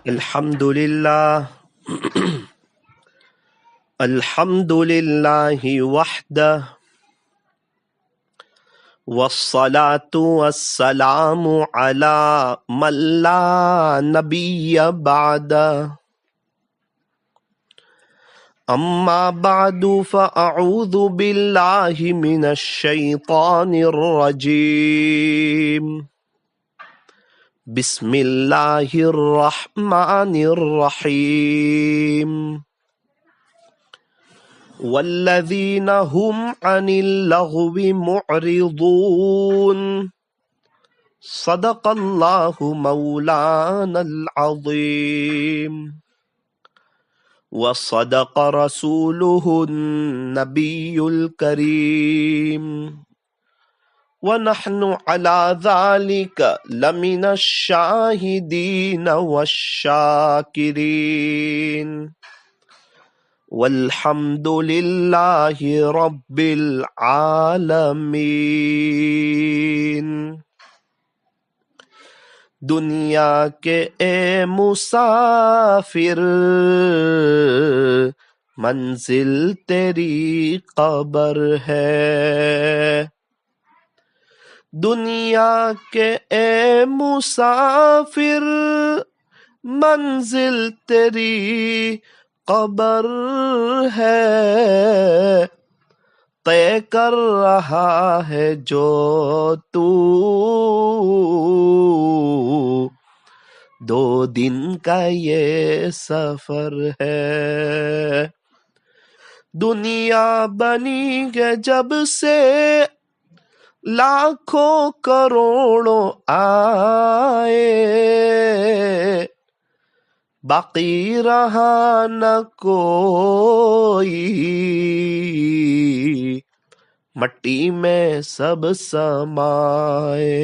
الحمدللہ الحمدللہ وحدہ والصلاة والسلام علی من لا نبی بعدہ اما بعد فاعوذ باللہ من الشیطان الرجیم بسم اللہ الرحمن الرحیم والذین هم عن اللغو معرضون صدق اللہ مولانا العظیم وصدق رسوله النبی الکریم وَنَحْنُ عَلَى ذَلِكَ لَمِنَ الشَّاهِدِينَ وَالشَّاكِرِينَ وَالْحَمْدُ لِلَّهِ رَبِّ الْعَالَمِينَ۔ دنیا کے اے مسافر منزل تیری قبر ہے، دنیا کے اے مسافر منزل تیری قبر ہے، طے کر رہا ہے جو تو 2 دن کا یہ سفر ہے۔ دنیا بنی ہے جب سے لاکھوں کروڑوں آئے، باقی رہا نہ کوئی، مٹی میں سب سمائے،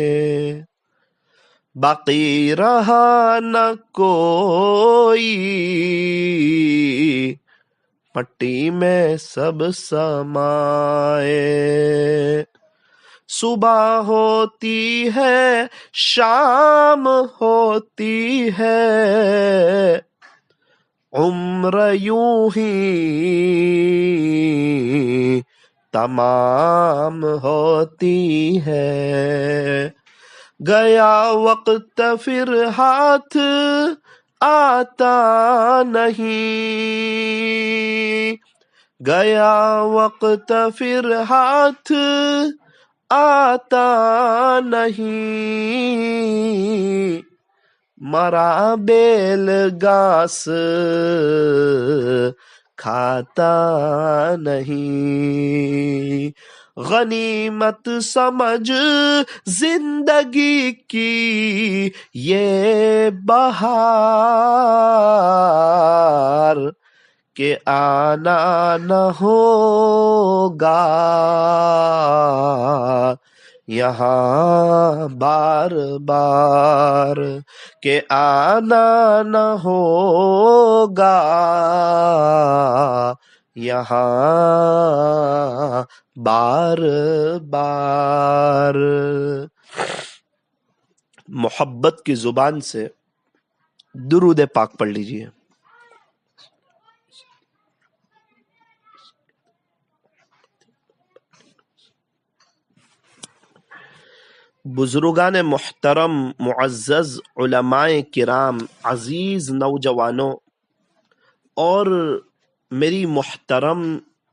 باقی رہا نہ کوئی، مٹی میں سب سمائے۔ صبح ہوتی ہے شام ہوتی ہے، عمر یوں ہی تمام ہوتی ہے، گیا وقت پھر ہاتھ آتا نہیں، گیا وقت پھر ہاتھ آتا نہیں، مرا بیل گھاس کھاتا نہیں، غنیمت سمجھ زندگی کی یہ بہار کہ آنا نہ ہوگا یہاں بار بار، کہ آنا نہ ہوگا یہاں بار بار۔ محبت کی زبان سے درود پاک پڑھ لیجئے۔ بزرگان محترم، معزز علماء کرام، عزیز نوجوانوں اور میری محترم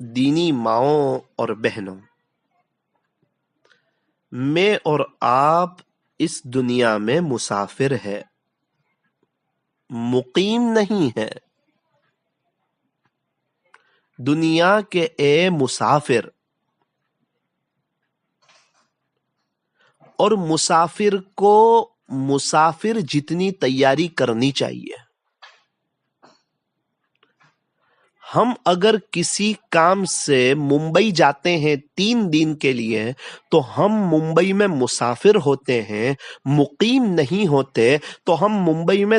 دینی ماؤں اور بہنوں، میں اور آپ اس دنیا میں مسافر ہے، مقیم نہیں ہے۔ دنیا کے اے مسافر، اور مسافر کو مسافر جتنی تیاری کرنی چاہیے۔ ہم اگر کسی کام سے ممبئی جاتے ہیں 3 دن کے لیے تو ہم ممبئی میں مسافر ہوتے ہیں، مقیم نہیں ہوتے، تو ہم ممبئی میں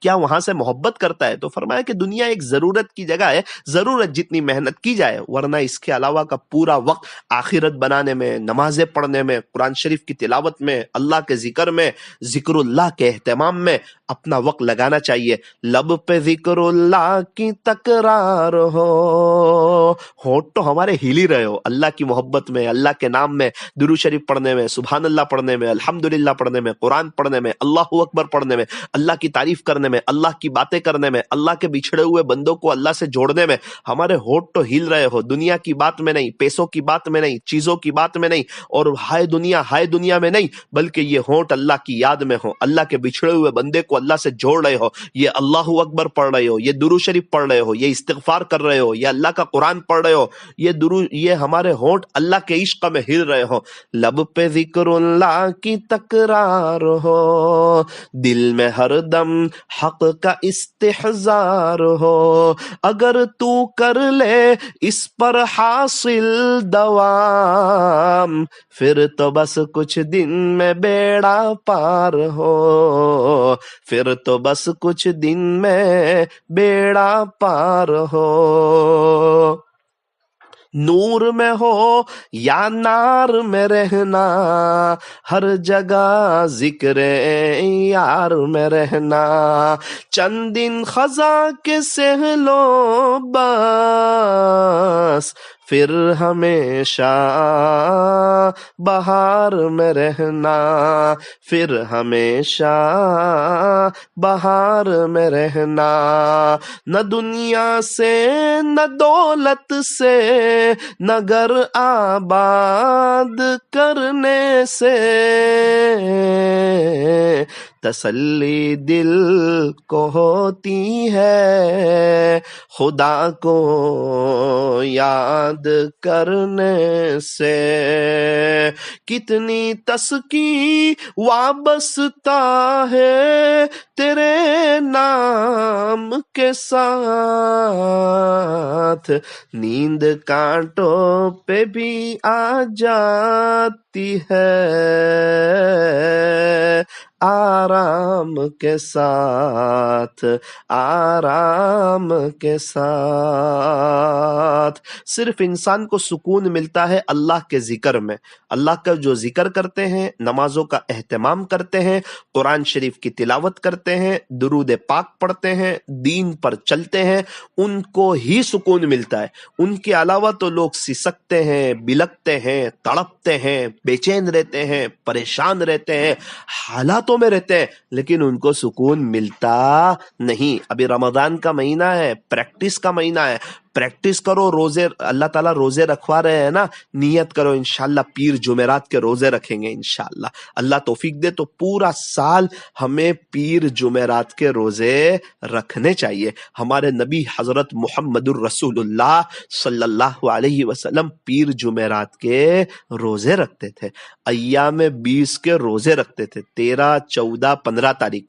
کیا وہاں سے محبت کرتا ہے؟ تو فرمایا کہ دنیا ایک ضرورت کی جگہ ہے، ضرورت جتنی محنت کی جائے، ورنہ اس کے علاوہ کا پورا وقت آخرت بنانے میں، نمازیں پڑھنے میں، قرآن شریف کی تلاوت میں، اللہ کے ذکر میں، ذکر اللہ کے اہتمام میں اپنا وقت لگانا چاہیے۔ لب پہ ذکر اللہ کی تکرار ہو، ہونٹ تو ہمارے ہل ہی رہے ہو اللہ کی محبت میں، اللہ کے نام میں، درود شریف پڑھنے میں، سبحان اللہ پڑھنے میں، الحمدللہ پڑھنے میں، قرآن پڑھنے میں، اللہ اکبر پڑھنے میں، اللہ کی تعریف کرنے میں، اللہ کی باتیں کرنے میں، اللہ کے بچھڑے ہوئے بندوں کو اللہ سے جوڑنے میں ہمارے ہونٹ تو ہل رہے ہو، دنیا کی بات میں نہیں، پیسوں کی بات میں نہیں، چیزوں کی بات میں نہیں، اور ہائے دنیا میں نہیں، بلکہ یہ ہونٹ اللہ کی یاد میں ہو، اللہ کے بچھڑے ہوئے بندے کو اللہ سے جوڑ رہے ہو، یہ اللہ اکبر پڑھ رہے ہو، یہ درود شریف پڑھ رہے ہو، یہ استغفار کر رہے ہو، یہ اللہ کا قرآن پڑھ رہے ہو، یہ ہمارے ہونٹ اللہ کے عشق میں ہل رہے ہو، لب پہ ذکر اللہ کی تکرار ہو، دل میں ہر دم حق کا استحضار ہو، اگر تو کر لے اس پر حاصل دوام، پھر تو بس کچھ دن میں بیڑا پار ہو، پھر تو بس کچھ دن میں بیڑا پار ہو، نور میں ہو یا نار میں رہنا، ہر جگہ ذکر یار میں رہنا، چند دن خزاں کے سہ لو بس، پھر ہمیشہ بہار میں رہنا، پھر ہمیشہ بہار میں رہنا، نہ دنیا سے نہ دولت سے نہ گھر آباد کرنے سے، تسلی دل کو ہوتی ہے خدا کو یاد کرنے سے، کتنی تسکی وابستہ ہے تیرے نام کے ساتھ، نیند کانٹوں پہ بھی آ جاتی ہے آرام کے ساتھ، آرام کے ساتھ۔ صرف انسان کو سکون ملتا ہے اللہ کے ذکر میں، اللہ کا جو ذکر کرتے ہیں، نمازوں کا اہتمام کرتے ہیں، قرآن شریف کی تلاوت کرتے ہیں، درود پاک پڑھتے ہیں، دین پر چلتے ہیں، ان کو ہی سکون ملتا ہے۔ ان کے علاوہ تو لوگ سسکتے ہیں، بلکتے ہیں، تڑپتے ہیں، بے چین رہتے ہیں، پریشان رہتے ہیں، حالاتوں میں رہتے ہیں، لیکن ان کو سکون ملتا نہیں۔ ابھی رمضان کا مہینہ ہے، پریکٹس کا مہینہ ہے، پریکٹس کرو، روزے اللہ تعالیٰ روزے رکھوا رہے ہیں نا، نیت کرو انشاءاللہ پیر جمعرات کے روزے رکھیں گے انشاءاللہ، اللہ توفیق دے تو پورا سال ہمیں پیر جمعرات کے روزے رکھنے چاہیے۔ ہمارے نبی حضرت محمد الرسول اللہ صلی اللہ علیہ وسلم پیر جمعرات کے روزے رکھتے تھے، ایام 20 کے روزے رکھتے تھے، 13، 14، 15 تاریخ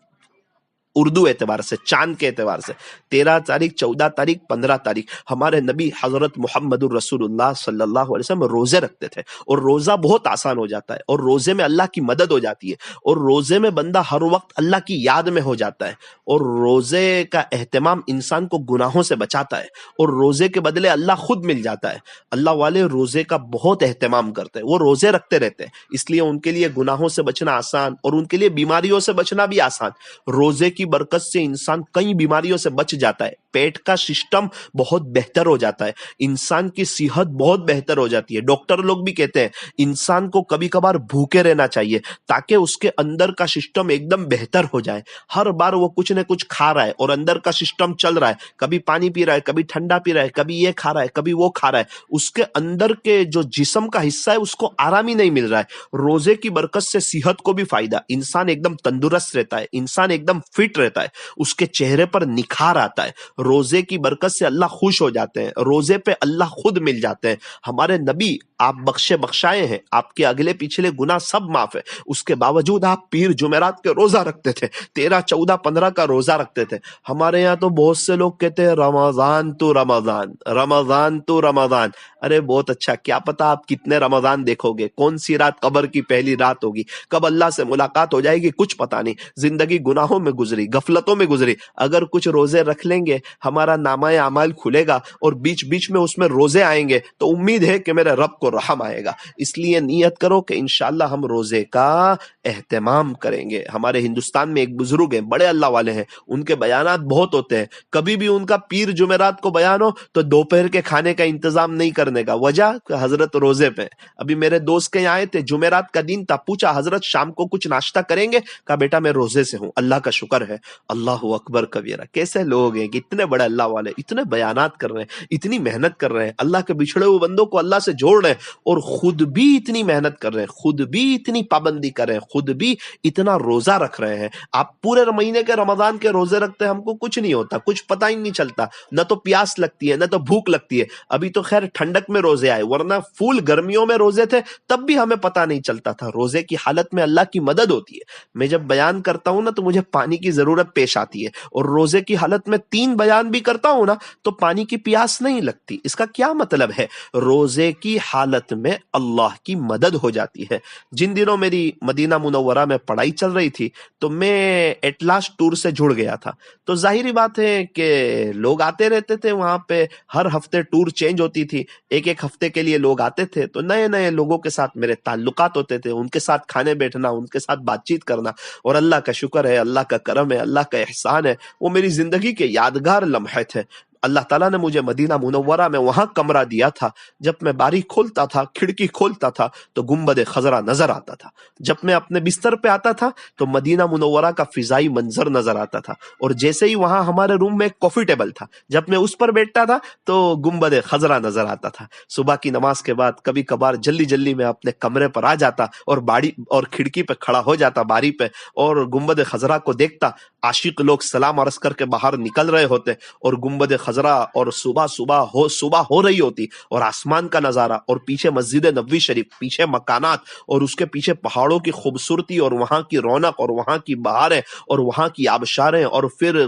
اردو اعتبار سے، چاند کے اعتبار سے 13 تاریخ، 14 تاریخ، 15 تاریخ ہمارے نبی حضرت محمد الرسول اللہ صلی اللہ علیہ وسلم روزے رکھتے تھے، اور روزہ بہت آسان ہو جاتا ہے، اور روزے میں اللہ کی مدد ہو جاتی ہے، اور روزے میں بندہ ہر وقت اللہ کی یاد میں ہو جاتا ہے، اور روزے کا اہتمام انسان کو گناہوں سے بچاتا ہے، اور روزے کے بدلے اللہ خود مل جاتا ہے۔ اللہ والے روزے کا بہت اہتمام کرتے ہیں، وہ روزے رکھتے رہتے ہیں، اس لیے ان کے لیے گناہوں سے بچنا آسان، اور ان کے لیے بیماریوں سے بچنا بھی آسان۔ روزے کی برکت سے انسان کئی بیماریوں سے بچ جاتا ہے، پیٹ کا سسٹم بہت بہتر ہو جاتا ہے، انسان کی صحت بہت بہتر ہو جاتی ہے۔ ڈاکٹر لوگ بھی کہتے ہیں انسان کو کبھی کبھار بھوکے رہنا چاہیے تاکہ اس کے اندر کا سسٹم ایک دم بہتر ہو جائے۔ ہر بار وہ کچھ نہ کچھ کھا رہا ہے اور اندر کا سسٹم چل رہا ہے، کبھی پانی پی رہا ہے، کبھی ٹھنڈا پی رہا ہے، کبھی یہ کھا رہا ہے، کبھی وہ کھا رہا ہے، اس کے اندر کے جو جسم کا حصہ ہے اس کو آرام ہی نہیں مل رہا ہے۔ روزے کی برکت سے صحت کو بھی فائدہ، انسان ایک دم تندرست رہتا ہے، انسان ایک دم فٹ رہتا ہے، اس کے چہرے پر نکھار آتا ہے۔ روزے کی برکت سے اللہ خوش ہو جاتے ہیں، روزے پہ اللہ خود مل جاتے ہیں۔ ہمارے نبی آپ بخشے بخشائے ہیں، آپ کے اگلے پچھلے گناہ سب معاف ہے، اس کے باوجود آپ پیر جمعرات کے روزہ رکھتے تھے، 13 14 15 کا روزہ رکھتے تھے۔ ہمارے یہاں تو بہت سے لوگ کہتے ہیں رمضان تو رمضان، رمضان تو رمضان۔ ارے بہت اچھا، کیا پتا آپ کتنے رمضان دیکھو گے، کون سی رات قبر کی پہلی رات ہوگی، کب اللہ سے ملاقات ہو جائے گی، کچھ پتا نہیں۔ زندگی گناہوں میں گزری، غفلتوں میں گزری۔ اگر کچھ روزے رکھ لیں گے، ہمارا نامہ اعمال کھلے گا اور بیچ بیچ میں اس میں روزے آئیں گے تو امید ہے کہ میرے رب کو رحم آئے گا۔ اس لیے نیت کرو کہ انشاءاللہ ہم روزے کا اہتمام کریں گے۔ ہمارے ہندوستان میں ایک بزرگ ہیں، بڑے اللہ والے ہیں، ان کے بیانات بہت ہوتے ہیں، کبھی بھی ان کا پیر جمعرات کو بیان ہو تو دوپہر کے کھانے کا انتظام نہیں کرنے کا، وجہ کہ حضرت روزے پہ۔ ابھی میرے دوست کے یہاں آئے تھے، جمعرات کا دن تھا، پوچھا حضرت شام کو کچھ ناشتہ کریں گے؟ کہا بیٹا میں روزے سے ہوں۔ اللہ کا شکر ہے، اللہ اکبر کبیرہ۔ کیسے لوگ ہیں کہ اتنے بڑے اللہ والے، اتنے بیانات کر رہے ہیں، اتنی محنت کر رہے ہیں، اللہ کے بچھڑے ہوئے بندوں کو اللہ سے جوڑ رہے ہیں، اور خود بھی اتنی محنت کر رہے ہیں، خود بھی اتنی پابندی کر رہے ہیں، خود بھی اتنا روزہ رکھ رہے ہیں۔ آپ پورے مہینے کے رمضان کے روزے رکھتے ہیں، ہم کو کچھ نہیں ہوتا، کچھ پتہ ہی نہیں چلتا، نہ تو پیاس لگتی ہے نہ تو بھوک لگتی ہے۔ ابھی تو خیر ٹھنڈک میں روزے آئے، ورنہ فول گرمیوں میں روزے تھے تب بھی ہمیں پتہ نہیں چلتا تھا۔ روزے کی حالت میں اللہ کی مدد ہوتی ہے۔ میں جب بیان کرتا ہوں نا تو مجھے پانی کی ضرورت پیش آتی ہے، اور روزے کی حالت میں 3 بیان بھی کرتا ہوں نا تو پانی کی پیاس نہیں لگتی۔ اس کا کیا مطلب ہے؟ روزے کی حالت میں اللہ کی مدد ہو جاتی ہے۔ جن دنوں میری مدینہ منورہ میں پڑھائی چل رہی تھی تو میں اٹلاس ٹور سے جڑ گیا تھا، تو ظاہری بات ہے کہ لوگ آتے رہتے تھے وہاں پہ، ہر ہفتے ٹور چینج ہوتی تھی، ایک ایک ہفتے کے لیے لوگ آتے تھے، تو نئے نئے لوگوں کے ساتھ میرے تعلقات ہوتے تھے، ان کے ساتھ کھانے بیٹھنا، ان کے ساتھ بات چیت کرنا، اور اللہ کا شکر ہے، اللہ کا کرم ہے، اللہ کا احسان ہے، وہ میری زندگی کے یادگار لمحے تھے۔ اللہ تعالیٰ نے مجھے مدینہ منورہ میں وہاں کمرہ دیا تھا، جب میں باری کھولتا تھا، کھڑکی کھولتا تھا تو گنبد خضرا نظر آتا تھا، جب میں اپنے بستر پہ آتا تھا تو مدینہ منورہ کا فضائی منظر نظر آتا تھا، اور جیسے ہی وہاں ہمارے روم میں ایک کافی ٹیبل تھا، جب میں اس پر بیٹھتا تھا تو گنبد خضرا نظر آتا تھا۔ صبح کی نماز کے بعد کبھی کبھار جلدی جلدی میں اپنے کمرے پر آ جاتا اور باڑی اور کھڑکی پہ کھڑا ہو جاتا، باری پہ، اور گنبد خضرا کو دیکھتا۔ عاشق لوگ سلام عرض کر کے باہر نکل رہے ہوتے، اور گنبد خضرا اور صبح ہو رہی ہوتی، اور آسمان کا نظارہ، اور پیچھے مسجد نبوی شریف، پیچھے مکانات، اور اس کے پیچھے پہاڑوں کی خوبصورتی اور وہاں کی رونق اور وہاں کی بہاریں اور وہاں کی آبشاریں، اور پھر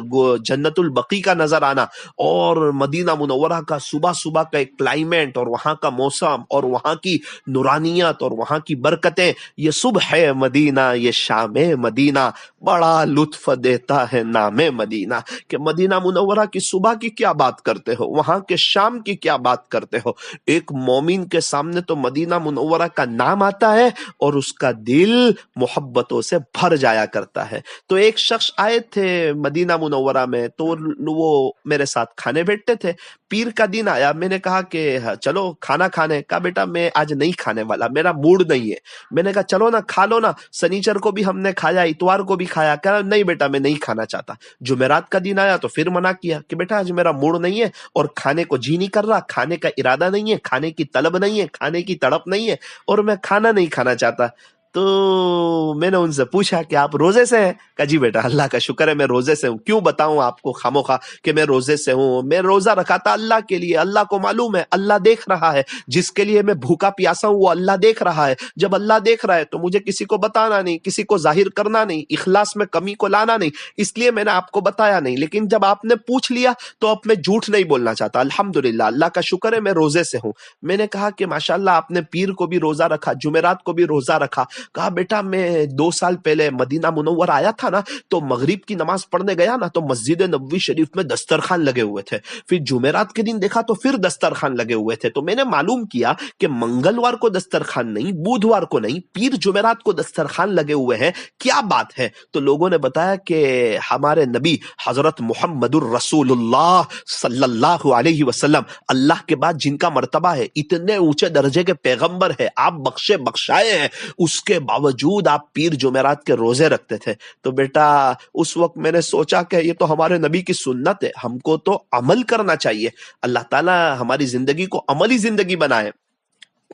جنت البقیع کا نظر آنا، اور مدینہ منورہ کا صبح کا ایک کلائمیٹ اور وہاں کا موسم اور وہاں کی نورانیت اور وہاں کی برکتیں۔ یہ صبح مدینہ، یہ شام مدینہ، بڑا لطف دیتا ہے نام مدینہ، کہ مدینہ منورہ کی صبح کی کیا بات کرتے ہو، وہاں کے شام کی کیا بات کرتے ہو۔ ایک مومن کے سامنے تو مدینہ منورہ کا نام آتا ہے اور اس کا دل محبتوں سے بھر جایا کرتا ہے۔ تو ایک شخص آئے تھے مدینہ منورہ میں، تو وہ میرے ساتھ کھانے بیٹھتے تھے۔ پیر کا دن آیا، میں نے کہا کہ چلو کھانا کھانے، کہا بیٹا میں آج نہیں کھانے والا، میرا موڈ نہیں ہے۔ میں نے کہا چلو نا کھا لو نا، سنیچر کو بھی ہم نے کھایا، اتوار کو بھی کھایا، کہا نہیں بیٹا میں نہیں کھانا چاہتا۔ جمعرات کا دن آیا تو پھر منع کیا کہ بیٹا آج میرا موڈ نہیں ہے اور کھانے کو جی نہیں کر رہا، کھانے کا ارادہ نہیں ہے، کھانے کی طلب نہیں ہے، کھانے کی تڑپ نہیں ہے، اور میں کھانا نہیں کھانا چاہتا۔ تو میں نے ان سے پوچھا کہ آپ روزے سے ہیں؟ کہا جی بیٹا اللہ کا شکر ہے میں روزے سے ہوں۔ کیوں بتاؤں آپ کو خاموخواہ کہ میں روزے سے ہوں؟ میں روزہ رکھا تھا اللہ کے لیے، اللہ کو معلوم ہے، اللہ دیکھ رہا ہے، جس کے لیے میں بھوکا پیاسا ہوں وہ اللہ دیکھ رہا ہے۔ جب اللہ دیکھ رہا ہے تو مجھے کسی کو بتانا نہیں، کسی کو ظاہر کرنا نہیں، اخلاص میں کمی کو لانا نہیں، اس لیے میں نے آپ کو بتایا نہیں۔ لیکن جب آپ نے پوچھ لیا تو اب میں جھوٹ نہیں بولنا چاہتا۔ الحمدللہ اللہ کا شکر ہے میں روزے سے ہوں۔ میں نے کہا کہ ماشاءاللہ آپ نے پیر کو بھی روزہ رکھا، جمعرات کو بھی روزہ رکھا۔ کہا بیٹا میں 2 سال پہلے مدینہ منور آیا تھا نا، تو مغرب کی نماز پڑھنے گیا نا تو مسجد نبوی شریف میں دسترخوان لگے ہوئے تھے، پھر جمعرات کے دن دیکھا تو پھر دسترخوان لگے ہوئے تھے، تو میں نے معلوم کیا کہ منگلوار کو دسترخوان نہیں، بدھوار کو نہیں، پیر جمعرات کو دسترخوان لگے ہوئے ہیں، کیا بات ہے؟ تو لوگوں نے بتایا کہ ہمارے نبی حضرت محمد الرسول اللہ صلی اللہ علیہ وسلم، اللہ کے بعد جن کا مرتبہ ہے، اتنے اونچے درجے کے پیغمبر ہے، آپ بخشے بخشائے ہیں، اس کے باوجود آپ پیر جمعرات کے روزے رکھتے تھے۔ تو بیٹا اس وقت میں نے سوچا کہ یہ تو ہمارے نبی کی سنت ہے، ہم کو تو عمل کرنا چاہیے۔ اللہ تعالیٰ ہماری زندگی کو عملی زندگی بنائے۔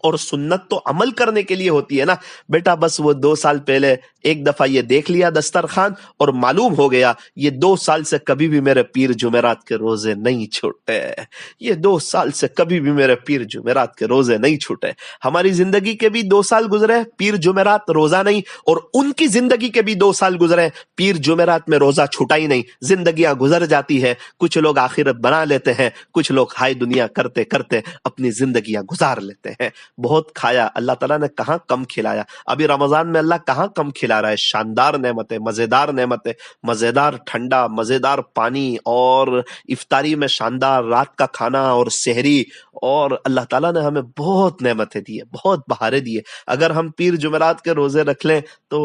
اور سنت تو عمل کرنے کے لیے ہوتی ہے نا بیٹا. بس وہ 2 سال پہلے ایک دفعہ یہ دیکھ لیا دسترخوان اور معلوم ہو گیا یہ 2 سال سے کبھی بھی میرے پیر جمعرات کے روزے نہیں چھوٹے. یہ 2 سال سے کبھی بھی میرے پیر جمعرات کے روزے نہیں چھوٹے. ہماری زندگی کے بھی 2 سال گزرے پیر جمعرات روزہ نہیں، اور ان کی زندگی کے بھی 2 سال گزرے پیر جمعرات میں روزہ چھوٹا ہی نہیں. زندگیاں گزر جاتی ہے، کچھ لوگ آخرت بنا لیتے ہیں، کچھ لوگ ہائے دنیا کرتے کرتے اپنی زندگیاں گزار لیتے ہیں. بہت کھایا، اللہ تعالیٰ نے کہاں کم کھلایا. ابھی رمضان میں اللہ کہاں کم کھلا رہا ہے. شاندار نعمتیں، مزیدار نعمتیں، مزیدار ٹھنڈا، مزیدار پانی، اور افطاری میں شاندار رات کا کھانا اور سحری. اور اللہ تعالیٰ نے ہمیں بہت نعمتیں دی ہے، بہت بہاریں دی ہے. اگر ہم پیر جمعرات کے روزے رکھ لیں تو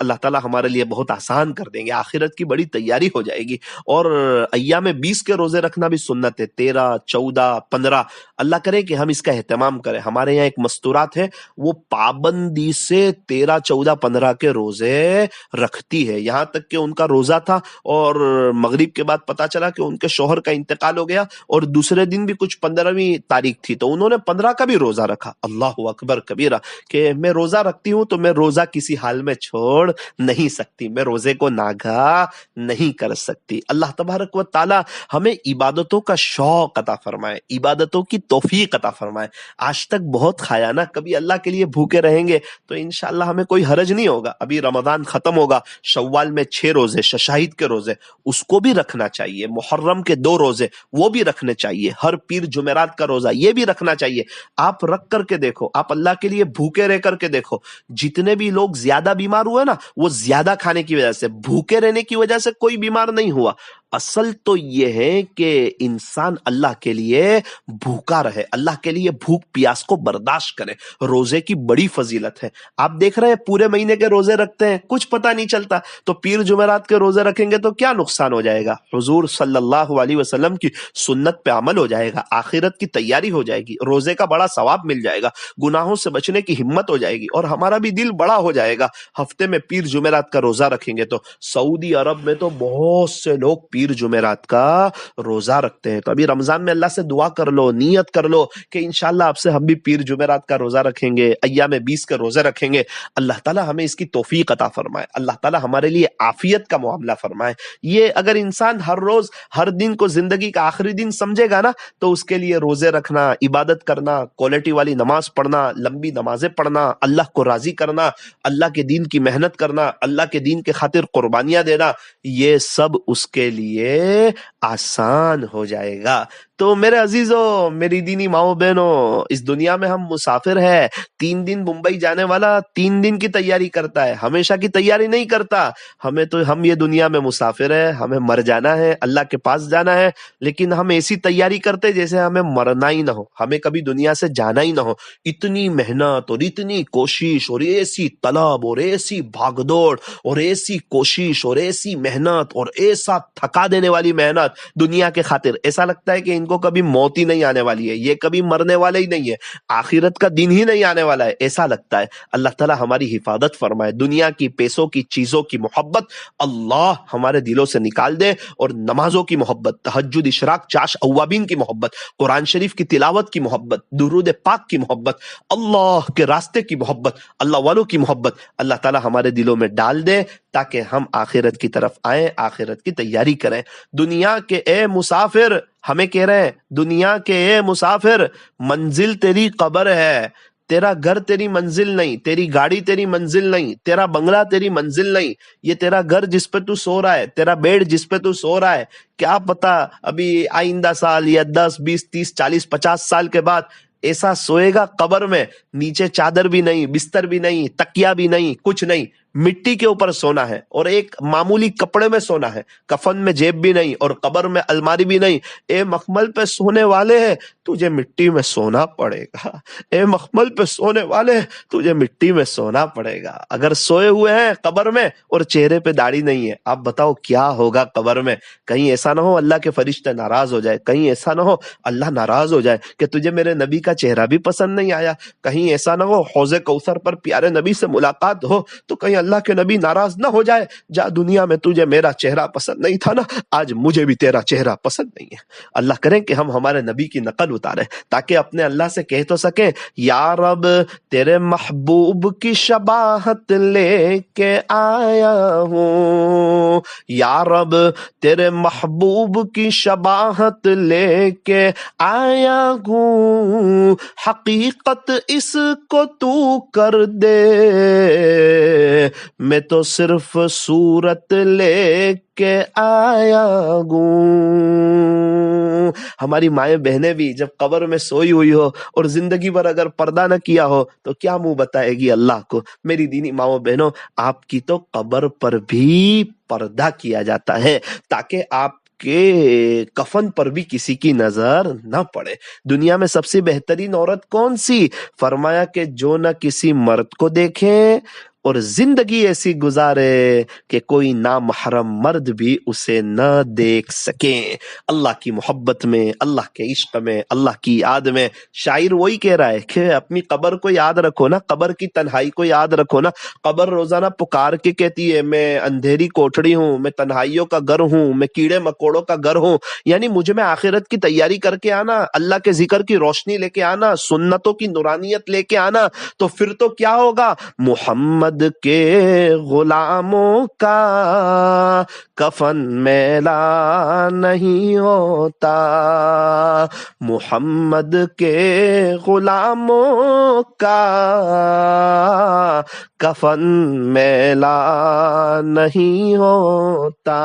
اللہ تعالیٰ ہمارے لیے بہت آسان کر دیں گے. آخرت کی بڑی تیاری ہو جائے گی. اور ایام 20 کے روزے رکھنا بھی سنت ہے. 13، 14، 15 اللہ کرے کہ ہم اس کا اہتمام کریں. ہمارے یہاں ایک مستورات ہے، وہ پابندی سے 13، 14، 15 کے روزے رکھتی ہے. یہاں تک کہ ان کا روزہ تھا اور مغرب کے بعد پتا چلا کہ ان کے شوہر کا انتقال ہو گیا، اور دوسرے دن بھی کچھ 15ویں تاریخ تھی تو انہوں نے 15 کا بھی روزہ رکھا. اللہ اکبر کبیرہ، کہ میں روزہ رکھتی ہوں تو میں روزہ کسی حال میں چھوڑ نہیں سکتی، میں روزے کو ناگا نہیں کر سکتی. اللہ تبارک و تعالی ہمیں عبادتوں کا شوق عطا فرمائے، عبادتوں کی توفیق عطا فرمائے. آج تک بہت کھایا نا، کبھی اللہ کے لیے بھوکے رہیں گے تو انشاءاللہ ہمیں کوئی حرج نہیں ہوگا. ابھی رمضان ختم ہوگا، شوال میں 6 روزے، ششاہد کے روزے، اس کو بھی رکھنا چاہیے. محرم کے 2 روزے وہ بھی رکھنے چاہیے. ہر پیر جمعرات کا روزہ یہ بھی رکھنا چاہیے. آپ رکھ کر کے دیکھو، آپ اللہ کے لیے بھوکے رہ کر کے دیکھو. جتنے بھی لوگ زیادہ بیمار ہوئے نا، وہ زیادہ کھانے کی وجہ سے، بھوکے رہنے کی وجہ سے کوئی بیمار نہیں ہوا. اصل تو یہ ہے کہ انسان اللہ کے لیے بھوکا رہے، اللہ کے لیے بھوک پیاس کو برداشت کرے. روزے کی بڑی فضیلت ہے. آپ دیکھ رہے ہیں پورے مہینے کے روزے رکھتے ہیں، کچھ پتہ نہیں چلتا، تو پیر جمعرات کے روزے رکھیں گے تو کیا نقصان ہو جائے گا؟ حضور صلی اللہ علیہ وسلم کی سنت پہ عمل ہو جائے گا، آخرت کی تیاری ہو جائے گی، روزے کا بڑا ثواب مل جائے گا، گناہوں سے بچنے کی ہمت ہو جائے گی، اور ہمارا بھی دل بڑا ہو جائے گا. ہفتے میں پیر جمعرات کا روزہ رکھیں گے تو سعودی عرب میں تو بہت سے لوگ پیر جمعرات کا روزہ رکھتے ہیں. تو ابھی رمضان میں اللہ سے دعا کر لو، نیت کر لو کہ انشاءاللہ آپ سے ہم بھی پیر جمعرات کا روزہ رکھیں گے، ایام 20 کے روزے رکھیں گے. اللہ تعالیٰ ہمیں اس کی توفیق عطا فرمائے، اللہ تعالیٰ ہمارے لیے عافیت کا معاملہ فرمائے. یہ اگر انسان ہر روز ہر دن کو زندگی کا آخری دن سمجھے گا نا تو اس کے لیے روزے رکھنا، عبادت کرنا، کوالٹی والی نماز پڑھنا، لمبی نمازیں پڑھنا، اللہ کو راضی کرنا، اللہ کے دین کی محنت کرنا، اللہ کے دین کے خاطر قربانیاں دینا، یہ سب اس کے لیے آسان ہو جائے گا. تو میرے عزیزوں، میری دینی ماؤں بہنوں، اس دنیا میں ہم مسافر ہیں. 3 دن ممبئی جانے والا 3 دن کی تیاری کرتا ہے، ہمیشہ کی تیاری نہیں کرتا. ہم یہ دنیا میں مسافر ہیں، ہمیں مر جانا ہے، اللہ کے پاس جانا ہے، لیکن ہم ایسی تیاری کرتے جیسے ہمیں مرنا ہی نہ ہو، ہمیں کبھی دنیا سے جانا ہی نہ ہو. اتنی محنت اور اتنی کوشش اور ایسی طلب اور ایسی بھاگ دوڑ اور ایسی کوشش اور ایسی محنت اور ایسا تھکا دینے والی محنت دنیا کے خاطر. ایسا لگتا ہے کہ ان کو کبھی موت ہی نہیں آنے والی ہے، یہ کبھی مرنے والے ہی نہیں ہے، آخرت کا دن ہی نہیں آنے والا ہے، ایسا لگتا ہے. اللہ تعالیٰ ہماری حفاظت فرمائے. دنیا کی، پیسوں کی، چیزوں کی محبت اللہ ہمارے دلوں سے نکال دے، اور نمازوں کی محبت، تہجد، اشراق، چاش، اوابین کی محبت، قرآن شریف کی تلاوت کی محبت، درود پاک کی محبت، اللہ کے راستے کی محبت، اللہ والوں کی محبت اللہ تعالیٰ ہمارے دلوں میں ڈال دے، تاکہ ہم آخرت کی طرف آئیں، آخرت کی تیاری کریں. دنیا کے اے مسافر، ہمیں کہہ رہے ہیں دنیا کے اے مسافر، منزل تیری قبر ہے، تیرا گھر تیری منزل نہیں، تیری گاڑی تیری منزل نہیں، تیرا بنگلہ تیری منزل نہیں. یہ تیرا گھر جس پہ تو سو رہا ہے، تیرا بیڈ جس پہ تو سو رہا ہے، کیا پتا ابھی آئندہ سال یا 10، 20، 30، 40، 50 سال کے بعد ایسا سوئے گا قبر میں، نیچے چادر بھی نہیں، بستر بھی نہیں، تکیا بھی نہیں، کچھ نہیں، مٹی کے اوپر سونا ہے، اور ایک معمولی کپڑے میں سونا ہے، کفن میں جیب بھی نہیں، اور قبر میں الماری بھی نہیں. اے مخمل پہ سونے والے ہیں، تجھے مٹی میں سونا پڑے گا. اے مخمل پہ سونے والے، تجھے مٹی میں سونا پڑے گا. اگر سوئے ہوئے ہیں قبر میں اور چہرے پہ داڑھی نہیں ہے، آپ بتاؤ کیا ہوگا قبر میں؟ کہیں ایسا نہ ہو اللہ کے فرشتے ناراض ہو جائے، کہیں ایسا نہ ہو اللہ ناراض ہو جائے کہ تجھے میرے نبی کا چہرہ بھی پسند نہیں آیا، کہیں ایسا نہ ہو حوض کوثر پر پیارے نبی سے ملاقات ہو تو کہیں اللہ کے نبی ناراض نہ ہو جائے، جا دنیا میں تجھے میرا چہرہ پسند نہیں تھا نا، آج مجھے بھی تیرا چہرہ پسند نہیں ہے۔ اللہ کریں کہ ہم ہمارے نبی کی نقل اتاریں تاکہ اپنے اللہ سے کہہ تو سکیں یا رب تیرے محبوب کی شباہت لے کے آیا ہوں، یا رب تیرے محبوب کی شباہت لے کے آیا ہوں، حقیقت اس کو تو کر دے، میں تو صرف صورت لے کے آیا ہوں۔ ہماری مائیں بہنیں بھی جب قبر میں سوئی ہوئی ہو اور زندگی بھر اگر پردہ نہ کیا ہو تو کیا منہ بتائے گی اللہ کو؟ میری دینی ماؤں بہنوں، آپ کی تو قبر پر بھی پردہ کیا جاتا ہے تاکہ آپ کہ کفن پر بھی کسی کی نظر نہ پڑے۔ دنیا میں سب سے بہترین عورت کون سی؟ فرمایا کہ جو نہ کسی مرد کو دیکھے اور زندگی ایسی گزارے کہ کوئی نامحرم مرد بھی اسے نہ دیکھ سکیں۔ اللہ کی محبت میں، اللہ کے عشق میں، اللہ کی یاد میں شاعر وہی کہہ رہا ہے کہ اپنی قبر کو یاد رکھو نا، قبر کی تنہائی کو یاد رکھو نا۔ قبر روزانہ پکار کے کہتی ہے میں اندھیری کوٹڑی ہوں، میں تنہائیوں کا گھر ہوں، میں کیڑے مکوڑوں کا گھر ہوں، یعنی مجھے میں آخرت کی تیاری کر کے آنا، اللہ کے ذکر کی روشنی لے کے آنا، سنتوں کی نورانیت لے کے آنا، تو پھر تو کیا ہوگا؟ محمد کے غلاموں کا کفن میلا نہیں ہوتا، محمد کے غلاموں کا کفن میلا نہیں ہوتا۔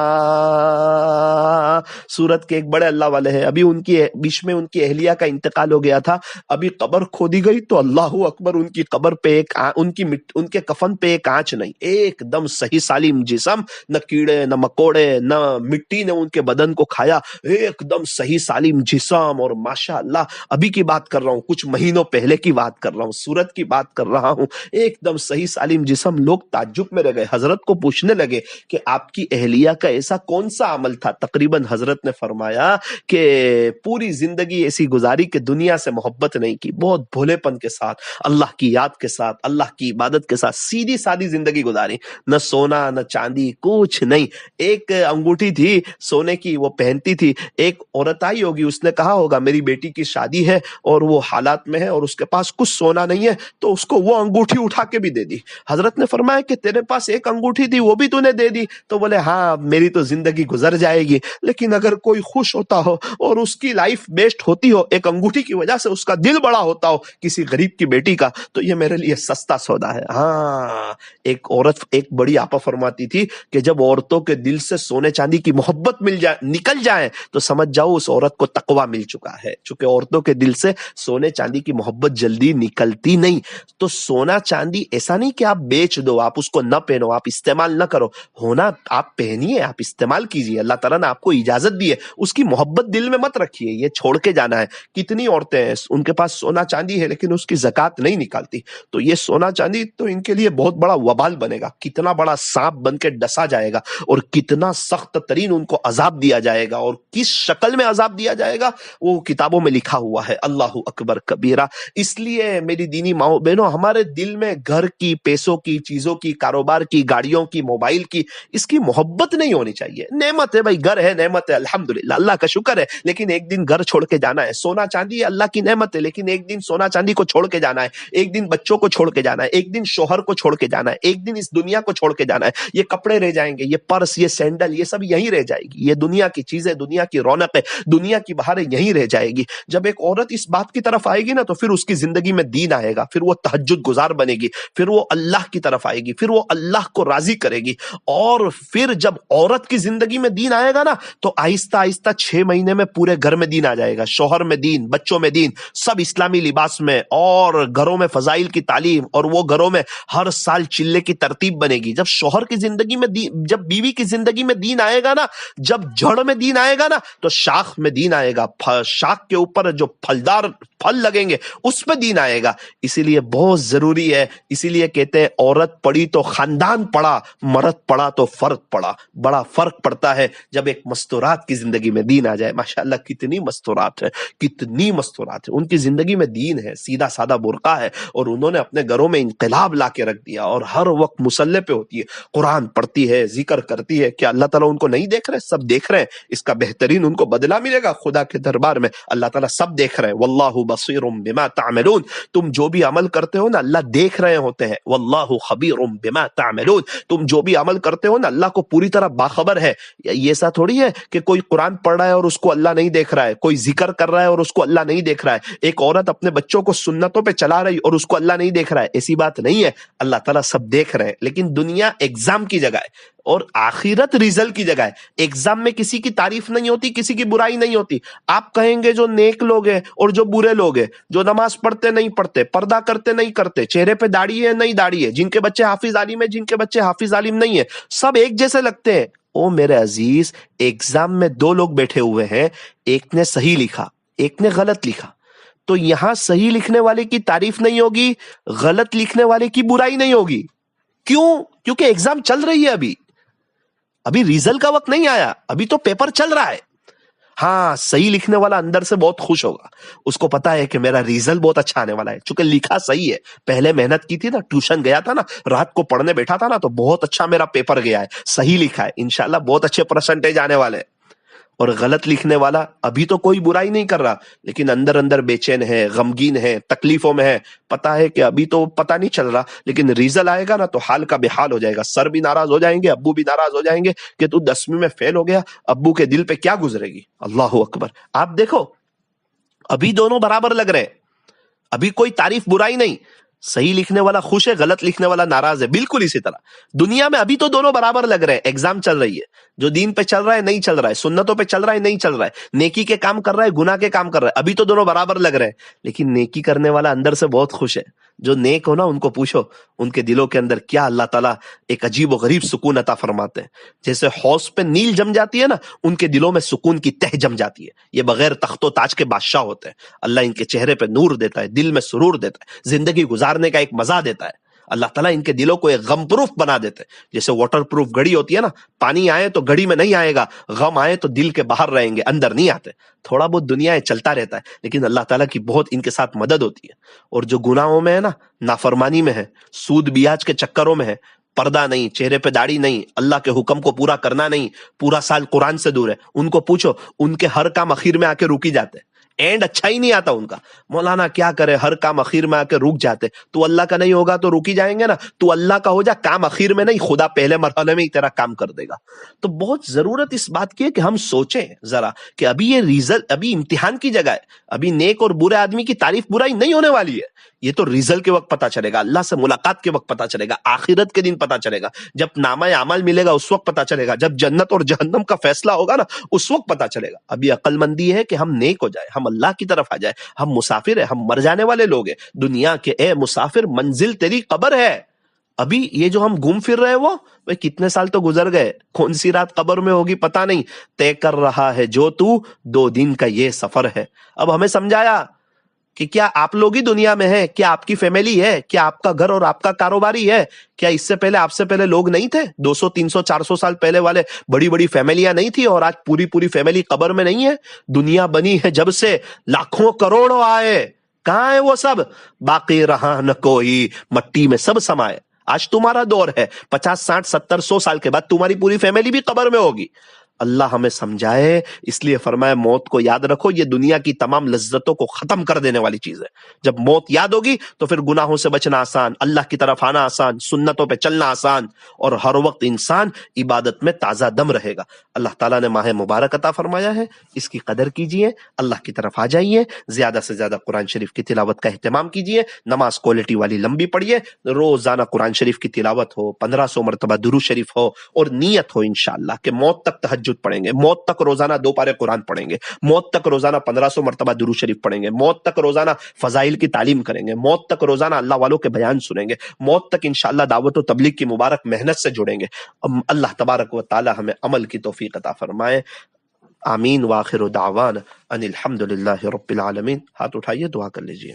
سورت کے ایک بڑے اللہ والے ہیں، ابھی ان کی بیچ میں ان کی اہلیہ کا انتقال ہو گیا تھا، ابھی قبر کھودی گئی تو اللہ اکبر، ان کی قبر پہ ان کے کفن پہ ایک آنچ نہیں، ایک دم صحیح سالم جسم، نہ کیڑے نہ مکوڑے نہ مٹی نے ان کے بدن کو کھایا، ایک دم صحیح سالم جسم، اور ماشاء اللہ ابھی کی بات کر رہا ہوں، کچھ مہینوں پہلے کی بات کر رہا ہوں، سورت کی بات کر رہا ہوں، ایک دم صحیح سالم جسم۔ لوگ تعجب میں رہ گئے، حضرت کو پوچھنے لگے کہ آپ کی اہلیہ کا ایسا کون سا عمل تھا؟ تقریباً حضرت نے فرمایا کہ پوری زندگی ایسی گزاری کہ دنیا سے محبت نہیں کی، بہت بھولے پن کے ساتھ، اللہ کی یاد کے ساتھ، اللہ کی عبادت کے ساتھ سیدھی سادی زندگی گزاری، نہ سونا نہ چاندی، کچھ نہیں۔ ایک انگوٹھی تھی سونے کی، وہ پہنتی تھی، ایک عورت آئی ہوگی، اس نے کہا ہوگا میری بیٹی کی شادی ہے اور وہ حالات میں ہے اور اس کے پاس کچھ سونا نہیں ہے، تو اس کو وہ انگوٹھی اٹھا کے بھی دے دی۔ حضرت نے فرمایا کہ تیرے پاس ایک انگوٹھی تھی وہ بھی تو نے دے دی، تو بولے ہاں میری تو زندگی گزر جائے گی، لیکن اگر کوئی خوش ہوتا ہو اور اس کی لائف بیسٹ ہوتی ہو، ایک انگوٹھی کی وجہ سے اس کا دل بڑا ہوتا ہو کسی غریب کی بیٹی کا، تو یہ میرے لیے سستا سودا ہے۔ ہاں، ایک عورت، ایک بڑی آپا فرماتی تھی کہ جب عورتوں کے دل سے سونے چاندی کی محبت نکل جائے تو سمجھ جاؤ اس عورت کو تقویٰ مل چکا ہے، چونکہ عورتوں کے دل سے سونے چاندی کی محبت جلدی نکلتی نہیں۔ تو سونا چاندی ایسا نہیں کہ آپ بیچ دو، آپ اس کو نہ پہنو، آپ استعمال نہ کرو، ہونا آپ پہنیے، آپ استعمال کیجیے، اللہ تعالیٰ نے آپ کو اجازت دی ہے، اس کی محبت دل میں مت رکھیے، یہ چھوڑ کے جانا ہے۔ کتنی عورتیں ہیں ان کے پاس سونا چاندی ہے لیکن اس کی زکوٰۃ نہیں نکالتی، تو یہ سونا چاندی تو ان کے لیے بہت بڑا وبال بنے گا، کتنا بڑا سانپ بن کے ڈسا جائے گا اور کتنا سخت ترین ان کو عذاب دیا جائے گا، اور کس شکل میں عذاب دیا جائے گا وہ کتابوں میں لکھا ہوا ہے۔ اللہ اکبر کبیرہ۔ اس لیے میری دینی ماؤں بہنوں، ہمارے دل میں گھر کی، پیسوں کی، چیزوں کی، کاروبار کی، گاڑیوں کی، موبائل کی، اس کی محبت نہیں ہونی چاہیے۔ نعمت ہے بھائی، گھر ہے، نعمت ہے، الحمدللہ، اللہ کا شکر ہے، لیکن ایک دن گھر چھوڑ کے جانا ہے۔ سونا چاندی اللہ کی نعمت ہے، لیکن ایک دن سونا چاندی کو چھوڑ کے جانا ہے، ایک دن بچوں کو چھوڑ کے جانا ہے، ایک دن شوہر کو چھوڑ کے جانا ہے، ایک دن اس دنیا کو چھوڑ کے جانا ہے۔ یہ کپڑے رہ جائیں گے، یہ پرس، یہ سینڈل، یہ سب یہیں رہ جائے گی، یہ دنیا کی چیزیں، دنیا کی رونقیں، دنیا کی بہاریں یہیں رہ جائے گی۔ جب ایک عورت اس بات کی طرف آئے گی نا تو پھر اس کی زندگی میں دین آئے گا، پھر وہ تہجد گزار بنے گی، پھر وہ اللہ کی طرف آئے گی، پھر وہ اللہ کو راضی کرے گی۔ اور پھر جب عورت کی زندگی میں دین آئے گا نا تو آہستہ آہستہ 6 مہینے میں پورے گھر میں دین آ جائے گا، شوہر میں دین، بچوں میں دین، سب اسلامی لباس میں، اور گھروں میں فضائل کی تعلیم، اور وہ گھروں میں ہر سال چلے کی ترتیب بنے گی۔ جب شوہر کی زندگی میں دین، جب بیوی کی زندگی میں دین آئے گا نا، جب جڑ میں دین آئے گا نا تو شاخ میں دین آئے گا، شاخ کے اوپر جو پھلدار پھل لگیں گے اس پہ دین آئے گا۔ اسی لیے بہت ضروری ہے، اسی لیے کہتے ہیں عورت پڑی تو خاندان پڑا، مرد پڑا تو فرد پڑا۔ بڑا فرق پڑتا ہے جب ایک مستور مستورات کی زندگی میں دین آ جائے. ماشاءاللہ کتنی مستورات ہے، کتنی مستورات ہے. ان کی زندگی میں دین ہے، سیدھا سادہ برقع ہے، اور انہوں نے اپنے گھروں میں انقلاب لا کے رکھ دیا، اور ہر وقت مصلی پہ ہوتی ہے، قرآن پڑھتی ہے، ذکر کرتی ہے. کیا اللہ تعالیٰ ان کو نہیں دیکھ رہے؟ سب دیکھ رہے ہیں. اس کا بہترین ان کو بدلہ ملے گا خدا کے دربار میں. اللہ تعالیٰ سب دیکھ رہے ہیں. واللہ بصیر بما تعملون. تم جو بھی عمل کرتے ہو نا اللہ دیکھ رہے ہوتے ہیں. واللہ خبیر بما تعملون. تم جو بھی عمل کرتے ہو نا اللہ کو پوری طرح باخبر ہے. یہ ایسا تھوڑی ہے کہ کوئی قرآن پڑھ رہا ہے اور اس کو اللہ نہیں دیکھ رہا ہے، کوئی ذکر کر رہا ہے اور اس کو اللہ نہیں دیکھ رہا ہے، ایک عورت اپنے بچوں کو سنتوں پہ چلا رہی اور اس کو اللہ نہیں دیکھ رہا ہے. ایسی بات نہیں ہے، اللہ تعالیٰ سب دیکھ رہے ہیں. لیکن دنیا ایگزام کی جگہ ہے اور آخرت ریزلٹ کی جگہ ہے. ایگزام میں کسی کی تعریف نہیں ہوتی، کسی کی برائی نہیں ہوتی. آپ کہیں گے جو نیک لوگ ہیں اور جو برے لوگ ہیں، جو نماز پڑھتے نہیں پڑھتے، پردہ کرتے نہیں کرتے، چہرے پہ داڑھی ہے نہیں داڑھی ہے، جن کے بچے حافظ عالم ہے، جن کے بچے حافظ عالم نہیں ہے، سب ایک جیسے لگتے ہیں. او میرے عزیز، ایگزام میں دو لوگ بیٹھے ہوئے ہیں، ایک نے صحیح لکھا، ایک نے غلط لکھا. تو یہاں صحیح لکھنے والے کی تعریف نہیں ہوگی، غلط لکھنے والے کی برائی نہیں ہوگی. کیوں؟ کیونکہ ایگزام چل رہی ہے. ابھی ریزلٹ کا وقت نہیں آیا، ابھی تو پیپر چل رہا ہے. ہاں، صحیح لکھنے والا اندر سے بہت خوش ہوگا، اس کو پتا ہے کہ میرا ریزلٹ بہت اچھا آنے والا ہے، چونکہ لکھا صحیح ہے. پہلے محنت کی تھی نا، ٹیوشن گیا تھا نا، رات کو پڑھنے بیٹھا تھا نا، تو بہت اچھا میرا پیپر گیا ہے، صحیح لکھا ہے، انشاءاللہ بہت اچھے پرسنٹیج آنے والے ہیں. اور غلط لکھنے والا ابھی تو کوئی برائی نہیں کر رہا، لیکن اندر اندر بے چین ہے، غمگین ہے، تکلیفوں میں ہے. پتا ہے کہ ابھی تو پتا نہیں چل رہا، لیکن ریزلٹ آئے گا نا تو حال کا بے حال ہو جائے گا. سر بھی ناراض ہو جائیں گے، ابو بھی ناراض ہو جائیں گے کہ تو 10ویں میں فیل ہو گیا. ابو کے دل پہ کیا گزرے گی؟ اللہ اکبر. آپ دیکھو، ابھی دونوں برابر لگ رہے ہیں، ابھی کوئی تعریف برائی نہیں. صحیح لکھنے والا خوش ہے، غلط لکھنے والا ناراض ہے. بالکل اسی طرح دنیا میں ابھی تو دونوں برابر لگ رہے ہیں. ایگزام چل رہی ہے، جو دین پہ چل رہا ہے نہیں چل رہا ہے، سنتوں پہ چل رہا ہے نہیں چل رہا ہے، نیکی کے کام کر رہا ہے، گناہ کے کام کر رہا ہے، ابھی تو دونوں برابر لگ رہے ہیں. لیکن نیکی کرنے والا اندر سے بہت خوش ہے. جو نیک ہو نا ان کو پوچھو ان کے دلوں کے اندر کیا اللہ تعالیٰ ایک عجیب و غریب سکون عطا فرماتے ہیں. جیسے حوض پہ نیل جم جاتی ہے نا، ان کے دلوں میں سکون کی تہ جم جاتی ہے. یہ بغیر تخت و تاج کے بادشاہ ہوتے ہیں. اللہ ان کے چہرے پہ نور دیتا ہے، دل میں سرور دیتا ہے، زندگی گزارنے کا ایک مزہ دیتا ہے. اللہ تعالیٰ ان کے دلوں کو ایک غم پروف بنا دیتے ہیں. جیسے واٹر پروف گھڑی ہوتی ہے نا، پانی آئے تو گھڑی میں نہیں آئے گا، غم آئے تو دل کے باہر رہیں گے، اندر نہیں آتے. تھوڑا بہت دنیا چلتا رہتا ہے، لیکن اللہ تعالیٰ کی بہت ان کے ساتھ مدد ہوتی ہے. اور جو گناہوں میں ہے نا، نافرمانی میں ہے، سود بیاج کے چکروں میں ہے، پردہ نہیں، چہرے پہ داڑھی نہیں، اللہ کے حکم کو پورا کرنا نہیں، پورا سال قرآن سے دور ہے، ان کو پوچھو ان کے ہر کام اخیر میں آ کے رکی جاتے ہیں. اینڈ اچھا ہی نہیں آتا ان کا. مولانا کیا کرے، ہر کام اخیر میں آ کے رک جاتے. تو اللہ کا نہیں ہوگا تو رکی جائیں گے نا. تو اللہ کا ہو جا، کام اخیر میں نہیں، خدا پہلے مرحلے میں ہی تیرا کام کر دے گا. تو بہت ضرورت اس بات کی ہے کہ ہم سوچیں ذرا کہ ابھی یہ ریزلٹ، ابھی امتحان کی جگہ ہے. ابھی نیک اور برے آدمی کی تعریف برائی نہیں ہونے والی ہے. یہ تو ریزلٹ کے وقت پتا چلے گا، اللہ سے ملاقات کے وقت پتا چلے گا، آخرت کے دن پتا چلے گا، جب نامہ اعمال ملے گا اس وقت پتا چلے گا، جب جنت اور جہنم کا فیصلہ ہوگا نا اس وقت پتا چلے گا. ابھی عقل مندی ہے کہ ہم نیک ہو جائے، ہم اللہ کی طرف آ جائے. ہم مسافر ہیں، ہم مر جانے والے لوگ ہیں. دنیا کے اے مسافر، منزل تیری قبر ہے. ابھی یہ جو ہم گھوم پھر رہے وہ کتنے سال تو گزر گئے، کون سی رات قبر میں ہوگی پتا نہیں. طے کر رہا ہے جو تو 2 دن کا یہ سفر ہے. اب ہمیں سمجھایا کہ کیا آپ لوگ ہی دنیا میں ہیں، کیا آپ کی فیملی ہے، کیا آپ کا گھر اور آپ کا کاروباری ہے، کیا اس سے پہلے آپ سے پہلے لوگ نہیں تھے؟ 200 300 400 سال پہلے والے بڑی بڑی فیملیاں نہیں تھی اور آج پوری فیملی قبر میں نہیں ہے؟ دنیا بنی ہے جب سے لاکھوں کروڑوں آئے، کہاں ہے وہ سب؟ باقی رہا نہ کوئی، مٹی میں سب سمائے. آج تمہارا دور ہے، 50 60 70 100 سال کے بعد تمہاری پوری فیملی بھی قبر میں ہوگی. اللہ ہمیں سمجھائے، اس لیے فرمایا موت کو یاد رکھو، یہ دنیا کی تمام لذتوں کو ختم کر دینے والی چیز ہے. جب موت یاد ہوگی تو پھر گناہوں سے بچنا آسان، اللہ کی طرف آنا آسان، سنتوں پہ چلنا آسان، اور ہر وقت انسان عبادت میں تازہ دم رہے گا. اللہ تعالیٰ نے ماہ مبارک عطا فرمایا ہے، اس کی قدر کیجئے، اللہ کی طرف آ جائیے، زیادہ سے زیادہ قرآن شریف کی تلاوت کا اہتمام کیجئے، نماز کوالٹی والی لمبی پڑھیے، روزانہ قرآن شریف کی تلاوت ہو، 1500 مرتبہ درود شریف ہو، اور نیت ہو انشاءاللہ کہ موت تک تہجد پڑھیں گے، موت تک روزانہ 2 پارے قرآن پڑھیں گے، موت تک روزانہ 1500 مرتبہ درود شریف پڑھیں گے، موت تک روزانہ فضائل کی تعلیم کریں گے، موت تک روزانہ اللہ والوں کے بیان سنیں گے، موت تک انشاءاللہ دعوت و تبلیغ کی مبارک محنت سے جڑیں گے. اللہ تبارک و تعالی ہمیں عمل کی توفیق عطا فرمائے. آمین. وآخر دعوانا ان الحمد للہ رب العالمین. ہاتھ اٹھائیے، دعا کر لیجئے.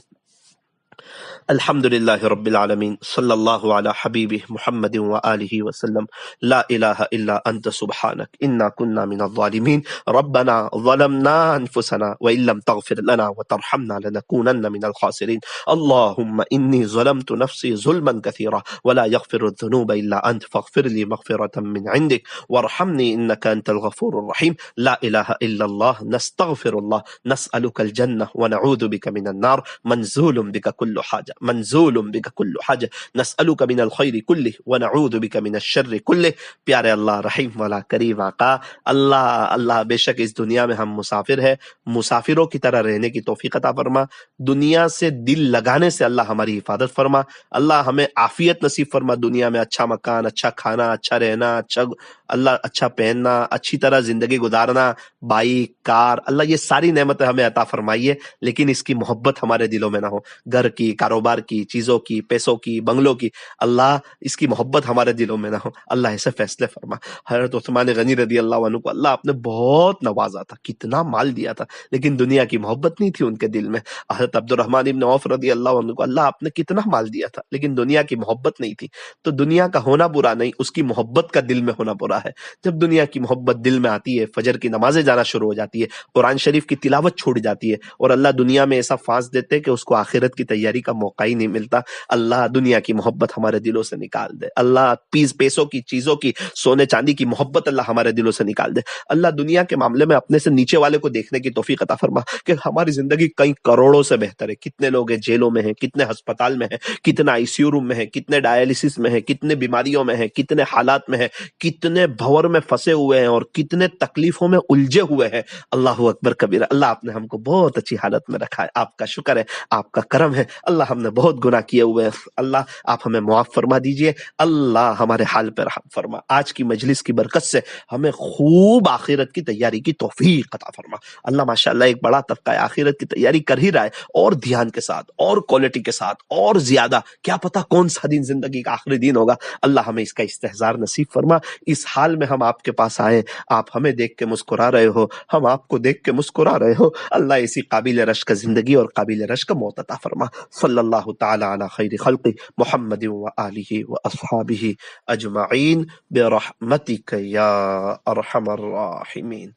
الحمد لله رب العالمين صلى الله على حبيبه محمد وآله وسلم لا إله إلا أنت سبحانك إنا كنا من الظالمين ربنا ظلمنا أنفسنا وإن لم تغفر لنا وترحمنا لنكونن من الخاسرين اللهم إني ظلمت نفسي ظلما كثيرا ولا يغفر الذنوب إلا أنت فاغفر لي مغفرة من عندك وارحمني إنك أنت الغفور الرحيم لا إله إلا الله نستغفر الله نسألك الجنة ونعوذ بك من النار منزول بك كل حاجة منزول بك كل حاجة نسألك من الخير كله ونعوذ بك من الشر كله. پیارے اللہ رحیم والا کریم آقا، اللہ بے شک اس دنیا میں ہم مسافر ہیں، مسافروں کی طرح رہنے کی توفیق عطا فرما، دنیا سے دل لگانے سے اللہ ہماری حفاظت فرما، اللہ ہمیں عافیت نصیب فرما، دنیا میں اچھا مکان، اچھا کھانا، اچھا رہنا، اچھا پہننا، اچھی طرح زندگی گزارنا، بائک، کار، اللہ یہ ساری نعمتیں ہمیں عطا فرمائیے، لیکن اس کی محبت ہمارے دلوں میں نہ ہو، گھر کی، کاروبار کی، چیزوں کی، پیسوں کی، بنگلوں کی، اللہ اس کی محبت ہمارے دلوں میں نہ ہو، اللہ ایسے فیصلے فرما۔ حضرت عثمان غنی رضی اللہ عنہ کو اللہ آپ نے بہت نوازا تھا، کتنا مال دیا تھا، لیکن دنیا کی محبت نہیں تھی ان کے دل میں۔ حضرت عبد الرحمن ابن عوف رضی اللہ عنہ کو اللہ آپ نے کتنا مال دیا تھا، لیکن دنیا کی محبت نہیں تھی۔ تو دنیا کا ہونا برا نہیں، اس کی محبت کا دل میں ہونا برا ہے۔ جب دنیا کی محبت دل میں آتی ہے، فجر کی نمازیں جانا شروع ہو جاتی ہے، قرآن شریف کی تلاوت چھوڑ جاتی ہے، اور اللہ دنیا میں ایسا فانس دیتے ہیں کہ اس کو آخرت کی تیاری کا موقع ہی نہیں ملتا۔ اللہ دنیا کی محبت ہمارے دلوں سے نکال دے، اللہ پیسوں کی، چیزوں کی، سونے چاندی کی محبت اللہ ہمارے دلوں سے نکال دے۔ اللہ دنیا کے معاملے میں اپنے سے نیچے والے کو دیکھنے کی توفیق عطا فرما کہ ہماری زندگی کئی کروڑوں سے بہتر ہے۔ کتنے لوگ ہیں جیلوں میں ہیں، کتنے ہسپتال میں ہیں، کتنے آئی سی یو روم میں ہیں، کتنے ڈائلسس میں ہیں، کتنے بیماریوں میں ہیں، کتنے حالات میں ہیں، کتنے بھور میں پھنسے ہوئے ہیں اور کتنے تکلیفوں میں الجھے ہوئے ہیں۔ اللہ اکبر کبیرہ، اللہ آپ نے ہم کو بہت اچھی حالت میں رکھا ہے، آپ کا شکر ہے، آپ کا کرم ہے۔ اللہ ہم نے بہت گناہ کیے ہوئے ہیں، اللہ آپ ہمیں معاف فرما دیجئے، اللہ ہمارے حال پہ رحم فرما۔ آج کی مجلس کی برکت سے ہمیں خوب آخرت کی تیاری کی توفیق عطا فرما۔ اللہ ماشاءاللہ ایک بڑا طبقہ آخرت کی تیاری کر ہی رہا ہے، اور دھیان کے ساتھ، اور کوالٹی کے ساتھ، اور زیادہ، کیا پتا کون سا دن زندگی کا آخری دن ہوگا۔ اللہ ہمیں اس کا استحضار نصیب فرما۔ اس حال میں ہم آپ کے پاس آئے، آپ ہمیں دیکھ کے مسکرا رہے ہو، ہم آپ کو دیکھ کے مسکرا رہے ہو، اللہ اسی قابل رشک زندگی اور قابل رشک موت عطا فرما۔ صلی اللہ تعالی علی خیر خلق محمد و آلہ و اصحابہ اجمعین برحمتک یا ارحم الراحمین۔